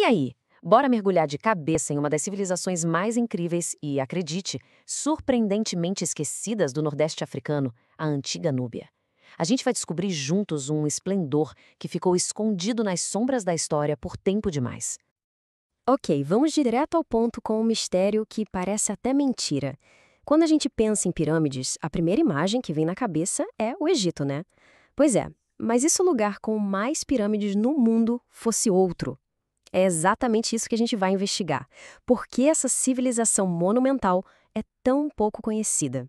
E aí, bora mergulhar de cabeça em uma das civilizações mais incríveis e, acredite, surpreendentemente esquecidas do Nordeste africano, a antiga Núbia. A gente vai descobrir juntos um esplendor que ficou escondido nas sombras da história por tempo demais. Ok, vamos direto ao ponto com um mistério que parece até mentira. Quando a gente pensa em pirâmides, a primeira imagem que vem na cabeça é o Egito, né? Pois é, mas e se o lugar com mais pirâmides no mundo fosse outro? É exatamente isso que a gente vai investigar. Por que essa civilização monumental é tão pouco conhecida?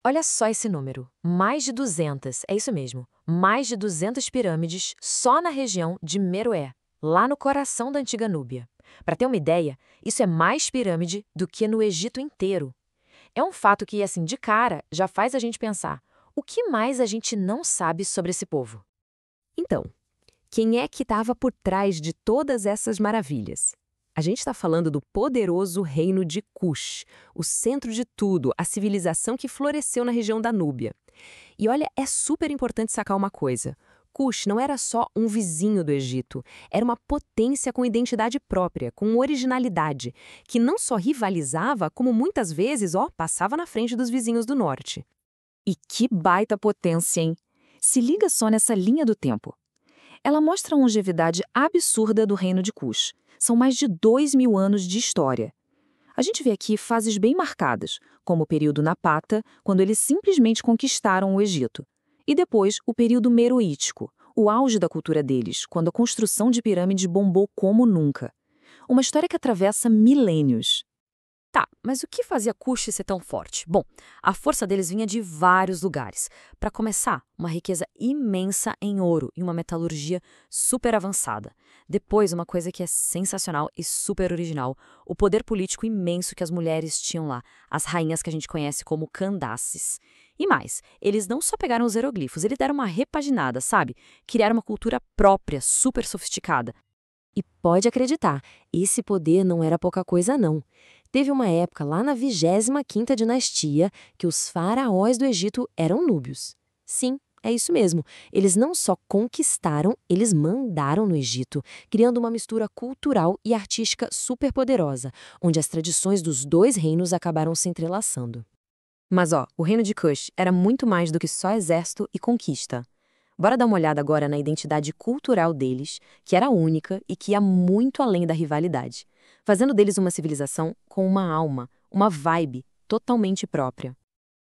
Olha só esse número, mais de 200, é isso mesmo, mais de 200 pirâmides só na região de Meroé, lá no coração da antiga Núbia. Para ter uma ideia, isso é mais pirâmide do que no Egito inteiro. É um fato que, assim, de cara, já faz a gente pensar, o que mais a gente não sabe sobre esse povo? Então, quem é que estava por trás de todas essas maravilhas? A gente está falando do poderoso reino de Kush, o centro de tudo, a civilização que floresceu na região da Núbia. E olha, é super importante sacar uma coisa. Kush não era só um vizinho do Egito, era uma potência com identidade própria, com originalidade, que não só rivalizava, como muitas vezes, passava na frente dos vizinhos do norte. E que baita potência, hein? Se liga só nessa linha do tempo. Ela mostra a longevidade absurda do reino de Kush. São mais de 2.000 anos de história. A gente vê aqui fases bem marcadas, como o período Napata, quando eles simplesmente conquistaram o Egito. E depois o período Meroítico, o auge da cultura deles, quando a construção de pirâmides bombou como nunca. Uma história que atravessa milênios. Tá, mas o que fazia Kush ser tão forte? Bom, a força deles vinha de vários lugares. Para começar, uma riqueza imensa em ouro e uma metalurgia super avançada. Depois, uma coisa que é sensacional e super original, o poder político imenso que as mulheres tinham lá, as rainhas que a gente conhece como Candaces. E mais, eles não só pegaram os hieroglifos, eles deram uma repaginada, sabe? Criaram uma cultura própria, super sofisticada. E pode acreditar, esse poder não era pouca coisa não. Teve uma época lá na 25ª dinastia que os faraós do Egito eram núbios. Sim, é isso mesmo. Eles não só conquistaram, eles mandaram no Egito, criando uma mistura cultural e artística superpoderosa, onde as tradições dos dois reinos acabaram se entrelaçando. Mas o reino de Kush era muito mais do que só exército e conquista. Bora dar uma olhada agora na identidade cultural deles, que era única e que ia muito além da rivalidade, fazendo deles uma civilização com uma alma, uma vibe totalmente própria.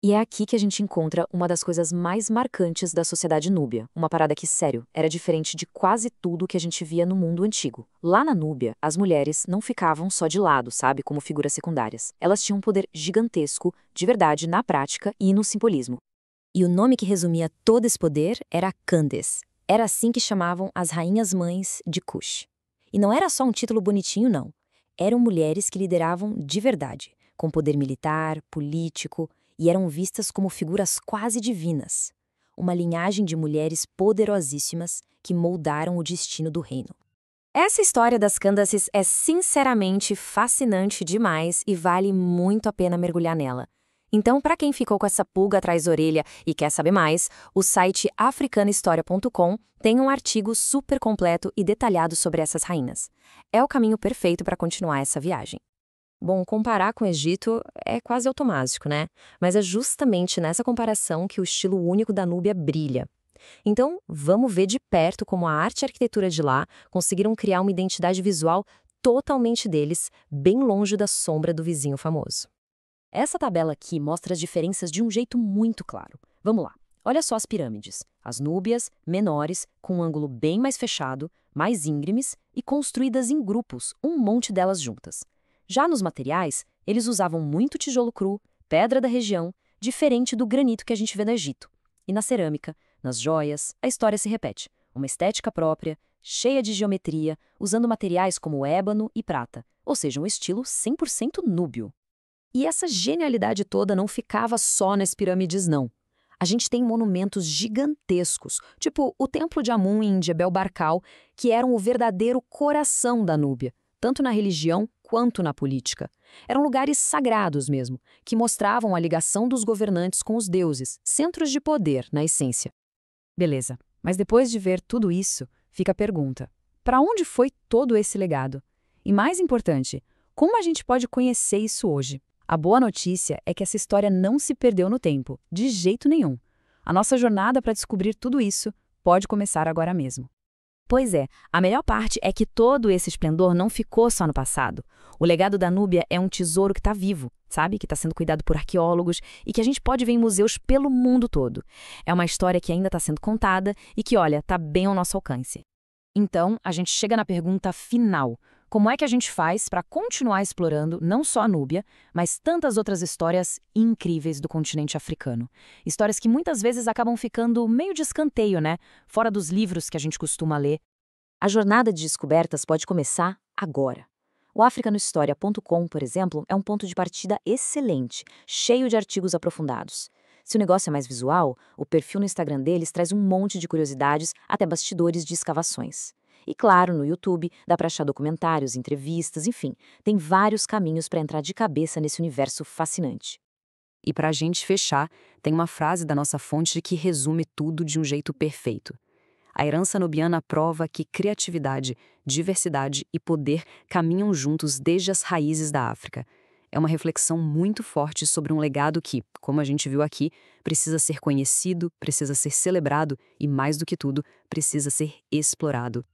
E é aqui que a gente encontra uma das coisas mais marcantes da sociedade núbia, uma parada que, sério, era diferente de quase tudo que a gente via no mundo antigo. Lá na Núbia, as mulheres não ficavam só de lado, sabe, como figuras secundárias. Elas tinham um poder gigantesco, de verdade, na prática e no simbolismo. E o nome que resumia todo esse poder era Candace. Era assim que chamavam as rainhas-mães de Kush. E não era só um título bonitinho, não. Eram mulheres que lideravam de verdade, com poder militar, político, e eram vistas como figuras quase divinas. Uma linhagem de mulheres poderosíssimas que moldaram o destino do reino. Essa história das Candaces é sinceramente fascinante demais e vale muito a pena mergulhar nela. Então, para quem ficou com essa pulga atrás da orelha e quer saber mais, o site africanahistoria.com tem um artigo super completo e detalhado sobre essas rainhas. É o caminho perfeito para continuar essa viagem. Bom, comparar com o Egito é quase automático, né? Mas é justamente nessa comparação que o estilo único da Núbia brilha. Então, vamos ver de perto como a arte e a arquitetura de lá conseguiram criar uma identidade visual totalmente deles, bem longe da sombra do vizinho famoso. Essa tabela aqui mostra as diferenças de um jeito muito claro. Vamos lá. Olha só as pirâmides. As núbias, menores, com um ângulo bem mais fechado, mais íngremes e construídas em grupos, um monte delas juntas. Já nos materiais, eles usavam muito tijolo cru, pedra da região, diferente do granito que a gente vê no Egito. E na cerâmica, nas joias, a história se repete. Uma estética própria, cheia de geometria, usando materiais como ébano e prata, ou seja, um estilo 100% núbio. E essa genialidade toda não ficava só nas pirâmides, não. A gente tem monumentos gigantescos, tipo o Templo de Amun em Jebel Barkal, que eram o verdadeiro coração da Núbia, tanto na religião quanto na política. Eram lugares sagrados mesmo, que mostravam a ligação dos governantes com os deuses, centros de poder, na essência. Beleza, mas depois de ver tudo isso, fica a pergunta: para onde foi todo esse legado? E mais importante, como a gente pode conhecer isso hoje? A boa notícia é que essa história não se perdeu no tempo, de jeito nenhum. A nossa jornada para descobrir tudo isso pode começar agora mesmo. Pois é, a melhor parte é que todo esse esplendor não ficou só no passado. O legado da Núbia é um tesouro que está vivo, sabe? Que está sendo cuidado por arqueólogos e que a gente pode ver em museus pelo mundo todo. É uma história que ainda está sendo contada e que, olha, está bem ao nosso alcance. Então, a gente chega na pergunta final. Como é que a gente faz para continuar explorando não só a Núbia, mas tantas outras histórias incríveis do continente africano? Histórias que muitas vezes acabam ficando meio de escanteio, né? Fora dos livros que a gente costuma ler. A jornada de descobertas pode começar agora. O africanohistoria.com, por exemplo, é um ponto de partida excelente, cheio de artigos aprofundados. Se o negócio é mais visual, o perfil no Instagram deles traz um monte de curiosidades, até bastidores de escavações. E claro, no YouTube dá para achar documentários, entrevistas, enfim, tem vários caminhos para entrar de cabeça nesse universo fascinante. E para a gente fechar, tem uma frase da nossa fonte que resume tudo de um jeito perfeito. A herança nubiana prova que criatividade, diversidade e poder caminham juntos desde as raízes da África. É uma reflexão muito forte sobre um legado que, como a gente viu aqui, precisa ser conhecido, precisa ser celebrado e, mais do que tudo, precisa ser explorado.